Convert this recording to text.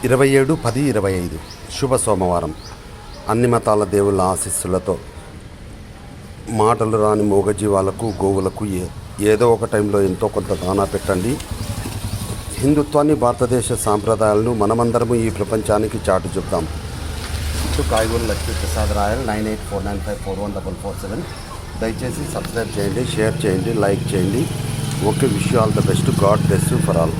27/10/25 శుభ సోమవారం. అన్ని మతాల దేవుళ్ళ ఆశీస్సులతో మాటలు రాని మూగజీవాలకు, గోవులకు ఏదో ఒక టైంలో ఎంతో కొంత దానా పెట్టండి. హిందుత్వాన్ని, భారతదేశ సాంప్రదాయాలను మనమందరము ఈ ప్రపంచానికి చాటు చెప్తాం. కాయగూరు లక్ష్మీప్రసాద్ రాయల్ 9849541447. దయచేసి సబ్స్క్రైబ్ చేయండి, షేర్ చేయండి, లైక్ చేయండి. Okay, wish you all the best. God bless you for all.